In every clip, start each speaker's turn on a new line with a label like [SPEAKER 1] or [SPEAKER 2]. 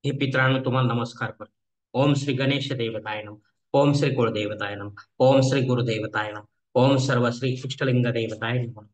[SPEAKER 1] हे पितरांनो तुम्हाला नमस्कार करतो. ओम श्री गणेश देवताय नम. ओम श्री कुळदेवताय नम. ओम श्री गुरुदेवताय नम. ओम सर्व श्री इष्टलिंग देवताय नम.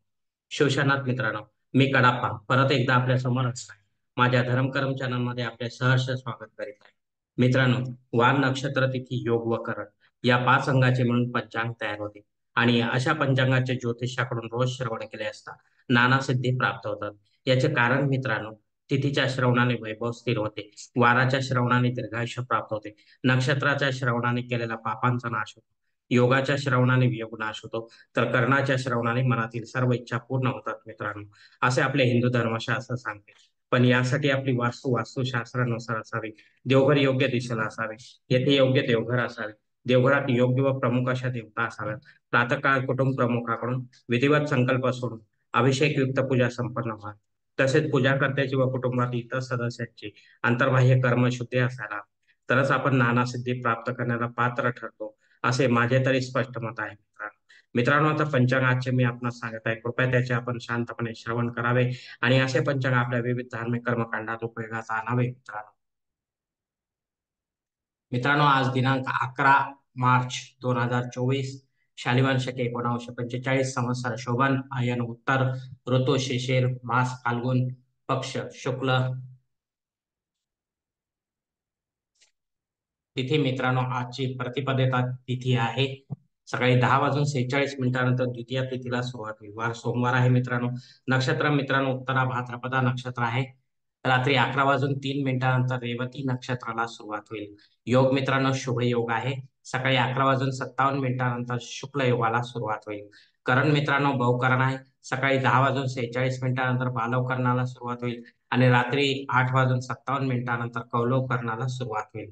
[SPEAKER 1] शिवशनाथ मित्रांनो, मी कडाप्पा परत एकदा आपल्या समोर आहे. माझ्या धर्मकर्म चॅनल मध्ये आपले सहर्ष स्वागत करीत आहे. मित्रांनो, वान नक्षत्र तिथी योग व करण या 5 अंगाचे मिळून पंचांग तयार होते आणि अशा पंचांगाचे ज्योतिषाकडून रोज श्रवण केले असता नाना सिद्धी प्राप्त होतात. याचे कारण मित्रांनो, तिथीच्या श्रवणाने वैभव स्थिर होते, वाराच्या श्रवणाने दीर्घायुष्य प्राप्त होते, नक्षत्राच्या श्रवणाने केलेला पापांचा नाश होतो, योगाच्या श्रवणाने वियोग नाश होतो, तर कर्णाच्या श्रवणाने मनातील सर्व इच्छा पूर्ण होतात. मित्रांनो, असे आपले हिंदू धर्मशास्त्र सांगते. पण यासाठी आपली वास्तुशास्त्रानुसार असावी. देवघर योग्य दिशेला असावे, येथे योग्य देवघर असावे, देवघरात योग्य व प्रमुख अशा देवता असाव्यात. प्रातःकाळ कुटुंब प्रमुखाकडून विधिवत संकल्प सोडून अभिषेकयुक्त पूजा संपन्न व्हावी. तसेच पूजाकर्त्याची व कुटुंबातील इतर सदस्यांची अंतर्बाह्य कर्मशुद्धी असायला, तरच आपण नाना सिद्धी प्राप्त करण्याला पात्र ठरतो, असे माझे तरी स्पष्ट मत आहे. मित्रांनो, आता पंचांग आजचे मी आपणास सांगत आहे. कृपया त्याचे आपण शांतपणे श्रवण करावे आणि असे पंचांग आपल्या विविध धार्मिक कर्मकांडात उपयोगात आणावे. मित्रांनो, आज दिनांक 11 मार्च 2024, शालिवान शके 1945, संवत्सर शोभन, आयन उत्तर, ऋतू शिशिर, मास फाल्गुन, पक्ष शुक्ल, तिथी मित्रांनो आजची प्रतिपदेता तिथी आहे. सकाळी 10:46 द्वितीया तिथीला सुरुवात होईल. वार सोमवार आहे मित्रांनो. नक्षत्र मित्रांनो उत्तरा भाद्रपदा नक्षत्र आहे. रात्री 11:03 रेवती नक्षत्राला सुरुवात होईल. योग मित्रांनो शुभ योग आहे. सकाळी 11:57 शुक्ल योगाला सुरुवात होईल. करण मित्रांनो बहुकरण आहे. सकाळी 10:46 बालव करणाला सुरुवात होईल आणि रात्री 8:57 कौलव करणाला सुरुवात होईल.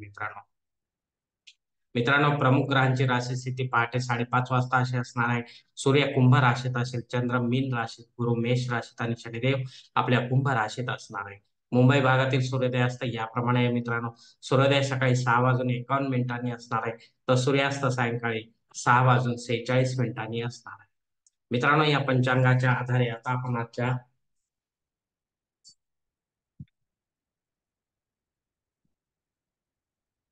[SPEAKER 1] मित्रांनो, प्रमुख ग्रहांची राशी स्थिती पहाटे 5:30 वाजता अशी असणार आहे. सूर्य कुंभ राशीत असेल, चंद्र मीन राशीत, गुरु मेष राशीत आणि शनिदेव आपल्या कुंभ राशीत असणार आहे. मुंबई भागातील सूर्योदय असतं याप्रमाणे आहे मित्रांनो. सूर्योदय सकाळी 6:51 असणार आहे, तर सूर्यास्त सायंकाळी 6:46 असणार आहे. मित्रांनो, या पंचांगाच्या आधारे आता आपण आजच्या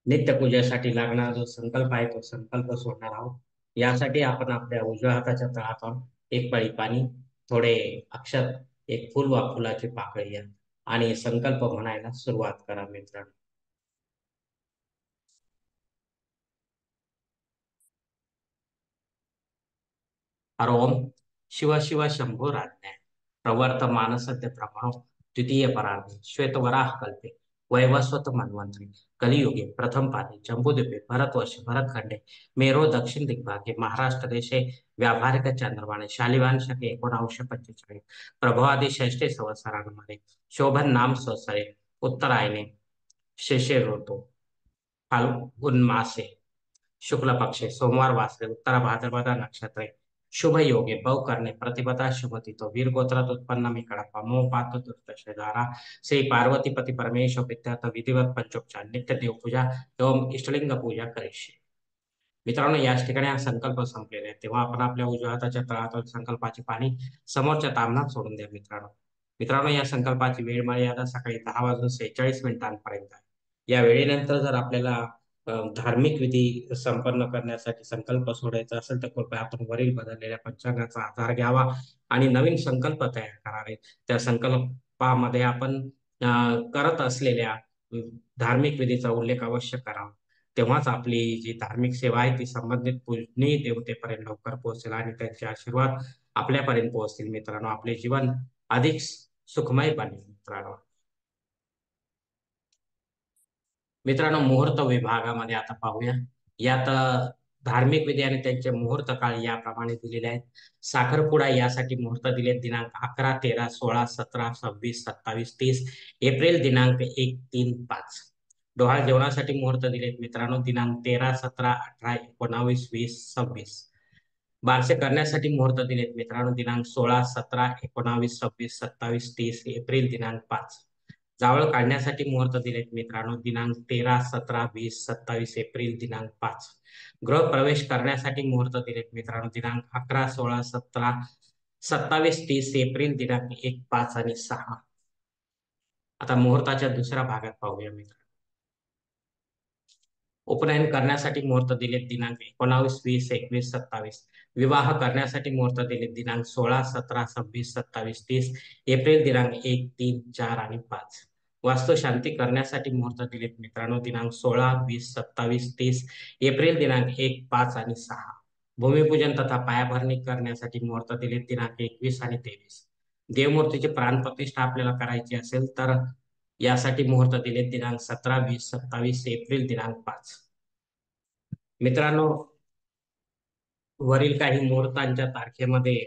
[SPEAKER 1] नित्यपूजेसाठी लागणारा जो संकल्प आहे तो संकल्प सोडणार आहोत. यासाठी आपण आपल्या उजव्या हाताच्या तळहातावर एक पळी पाणी, थोडे अक्षत, एक फुल वा फुलाची पाकळी घ्या आणि संकल्प म्हणायला सुरुवात करा. मित्रांनो, हरोम शिव शिव शंभो राज्ञाय प्रवर्त मानसद्य प्रमाणो द्वितीय परार्धे श्वेतवराह कल्पे वैवस्वत मन्वंतरी कलियुगे प्रथम पादे जम्बूद्वीपे भरतवर्षे भरतखंडे मेरो दक्षिण दिग्भागे महाराष्ट्र देशे व्यावहारिक चांद्रमाने शालिवान शके 1945 प्रभवादी षष्ठे संवत्सरांमध्ये शोभन नाम संवत्सरे उत्तरायणे शिशिर ऋतू फाल्गुन मासे शुक्ल पक्षे सोमवार वासरे उत्तरा भाद्रपदा नक्षत्रे शुभ योगे बहु करणे प्रतिपदा शुभतितो वीर गोत्रात उत्पन्न मी कडप्पा मोह पात्र दुर्दशा श्री पार्वती पती परमेश्वर विद्यार्थ विधिवत पंचोपचार नित्य देवपूजा एवं इष्टलिंग पूजा करीशी. मित्रांनो, याच ठिकाणी हा संकल्प संपलेला आहे. तेव्हा आपण आपल्या उजव्या हाताच्या तळहातावर संकल्पाचे पाणी समोरच्या तामणात सोडून द्या. मित्रांनो, मित्रांनो या संकल्पाची वेळ मर्यादा सकाळी 10:46 आहे. या वेळेनंतर जर आपल्याला धार्मिक विधी संपन्न करण्यासाठी संकल्प सोडायचा असेल तर कृपया आपण वरील बदललेल्या पंचांगाचा आधार घ्यावा आणि नवीन संकल्प तयार करावे. त्या संकल्पामध्ये आपण करत असलेल्या धार्मिक विधीचा उल्लेख अवश्य करावा. तेव्हाच आपली जी धार्मिक सेवा आहे ती संबंधित पूजनीय देवतेपर्यंत लवकर पोहोचेल आणि त्यांचे आशीर्वाद आपल्यापर्यंत पोहोचतील. मित्रांनो, आपले जीवन अधिक सुखमय बनेल. मित्रांनो, मुहूर्त विभागामध्ये आता पाहूया. यात धार्मिक विधी आणि त्यांचे मुहूर्त काळ याप्रमाणे दिलेले आहेत. साखरपुडा यासाठी मुहूर्त दिले दिनांक 11, 13, 16, 17, 26, 27, 30 एप्रिल दिनांक 1, 3, 5. डोहाळ जेवणासाठी मुहूर्त दिलेत मित्रांनो दिनांक 13, 17, 18, 19, 20, 26. बारसे करण्यासाठी मुहूर्त दिलेत मित्रांनो दिनांक 16, 17, 19, 26, 27, 30 एप्रिल दिनांक 5. जावळ काढण्यासाठी मुहूर्त दिलेत मित्रांनो दिनांक 13, 17, 20, 27 एप्रिल दिनांक 5. गृह प्रवेश करण्यासाठी मुहूर्त दिलेत मित्रांनो दिनांक 11, 16, 17, 27, 30 एप्रिल दिनांक 1, 5 आणि 6. आता मुहूर्ताच्या दुसऱ्या भागात पाहूया मित्रांनो. उपनयन करण्यासाठी मुहूर्त दिलेत दिनांक 19, 20, 21, 27. विवाह करण्यासाठी मुहूर्त दिलेत दिनांक 16, 17, 26, 27, 30. एप्रिल दिनांक 1, 3, 4 आणि 5. वास्तुशांती करण्यासाठी मुहूर्त दिलेत मित्रांनो दिनांक 16, 20, 27, 30. एप्रिल दिनांक 1, 5 आणि 6. भूमिपूजन तथा पायाभरणी करण्यासाठी मुहूर्त दिलेत दिनांक 21 आणि 23. देवमूर्तीची प्राणप्रतिष्ठा आपल्याला करायची असेल तर यासाठी मुहूर्त दिलेत दिनांक 17, 20, 27. एप्रिल दिनांक 5. मित्रांनो, वरील काही मुहूर्तांच्या तारखेमध्ये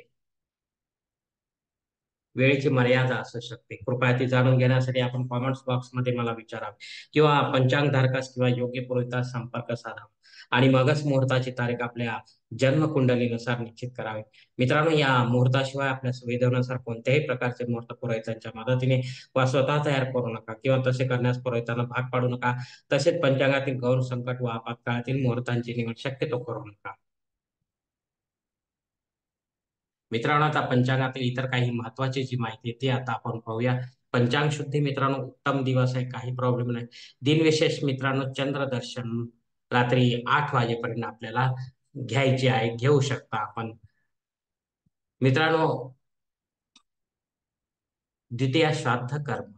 [SPEAKER 1] वेळेची मर्यादा असू शकते. कृपया ती जाणून घेण्यासाठी आपण कॉमेंट्स बॉक्समध्ये मला विचारावे किंवा पंचांग धारकास किंवा योग्य पुरोहितास संपर्क साधावा आणि मगच मुहूर्ताची तारीख आपल्या जन्मकुंडलीनुसार निश्चित करावी. मित्रांनो, या मुहूर्ताशिवाय आपल्या सुविधेनुसार कोणत्याही प्रकारचे मुहूर्त पुरोहितांच्या मदतीने वा स्वतः तयार करू नका किंवा तसे करण्यास पुरोहितांना भाग पाडू नका. तसेच पंचांगातील गौर संकट व आपत्काळातील मुहूर्तांची निवड शक्यतो करू नका. मित्रांनो, आता पंचांगातील इतर काही महत्त्वाची जी माहिती आहे ती आता आपण पाहूया. पंचांग शुद्धी मित्रांनो उत्तम दिवस आहे, काही प्रॉब्लेम नाही. दिनविशेष मित्रांनो चंद्रदर्शन रात्री 8 वाजेपर्यंत आपल्याला घ्यायची आहे, घेऊ शकता आपण. मित्रांनो, द्वितीया श्राद्ध कर्म.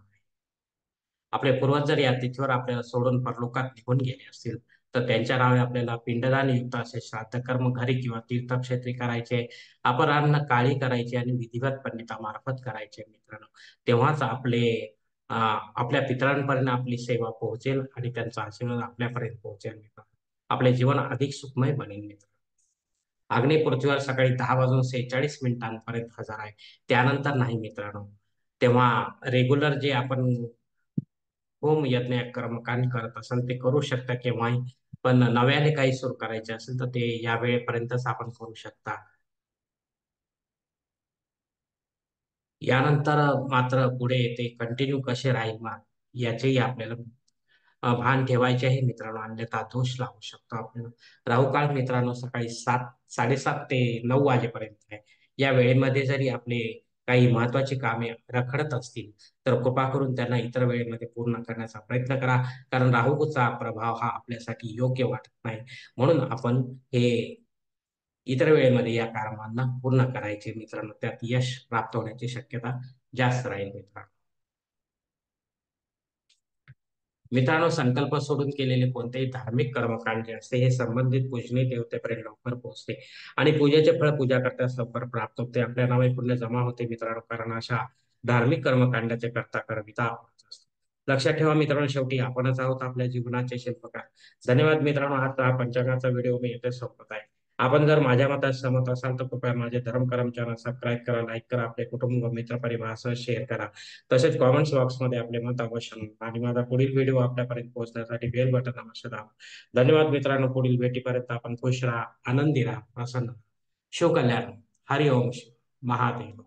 [SPEAKER 1] आपले पूर्वज जर या तिथीवर आपल्याला सोडून परलोकात निघून गेले असतील तर त्यांच्या नावे आपल्याला पिंडदान युक्त असे श्राद्ध कर्म घरी किंवा तीर्थक्षेत्री करायचे. अपराह्न काळी करायचे आणि विधिवत पंडितामार्फत करायचे मित्रांनो. तेव्हाच आपल्या पितरांपर्यंत आपली सेवा पोहोचेल आणि त्यांचा आशीर्वाद आपल्यापर्यंत पोहोचेल मित्रांनो. आपले जीवन अधिक सुखमय बनेल मित्रांनो. आग्नेय पृथ्वीवर सकाळी 10 वाजून 46 मिनिटांपर्यंत हजर आहे, त्यानंतर नाही मित्रांनो. तेव्हा रेग्युलर जे आपण होम यज्ञ कर्मकांड करत असाल ते करू शकता केव्हाही. पण नव्याने काही सुरू करायचे असेल तर ते या वेळेपर्यंतच आपण करू शकता. यानंतर मात्र पुढे ते कंटिन्यू कसे राहील याचेही आपल्याला भान ठेवायचे आहे मित्रांनो, अन्यथा दोष लागू शकतो आपल्याला. राहू काळ मित्रांनो सकाळी 7:30 ते 9 वाजेपर्यंत आहे. या वेळेमध्ये जरी आपले काही महत्वाची कामे रखडत असतील तर कृपा करून त्यांना इतर वेळेमध्ये पूर्ण करण्याचा प्रयत्न करा. कारण राहूचा प्रभाव हा आपल्यासाठी योग्य वाटत नाही. म्हणून आपण हे इतर वेळेमध्ये या कामांना पूर्ण करायचे मित्रांनो. त्यात यश प्राप्त होण्याची शक्यता जास्त राहील मित्रांनो. मित्रांनो, संकल्प सोडून केलेले कोणतेही धार्मिक कर्मकांड जे असते हे संबंधित पूजनीय देवतेपर्यंत लवकर पोहोचते आणि पूजेचे फळ पूजा करताच लवकर प्राप्त होते. आपल्या नावे पुण्य जमा होते मित्रांनो, कारण अशा धार्मिक कर्मकांडाचे करता करविता आपणच असतो. लक्षात ठेवा मित्रांनो, शेवटी आपणच आहोत आपल्या जीवनाचे शिल्पकार. धन्यवाद मित्रांनो. हा पंचांगाचा व्हिडिओ मी इथे संपत आहे. आपण जर माझ्या मतात सहमत असाल तर कृपया माझे धर्मकरम चॅनल सबस्क्राईब करा, लाईक करा, आपले कुटुंब मित्र परिवारासह शेअर करा. तसेच कॉमेंट्स बॉक्समध्ये आपले मत अवश्य नोंदवा आणि माझा पुढील व्हिडिओ आपल्यापर्यंत पोहोचण्यासाठी बेल बटन अवश्य दाबा. धन्यवाद मित्रांनो. पुढील भेटीपर्यंत आपण खुश राहा, आनंदी राहा, प्रसन्न राहा. शिवकल्याण. हरिओम महादेव.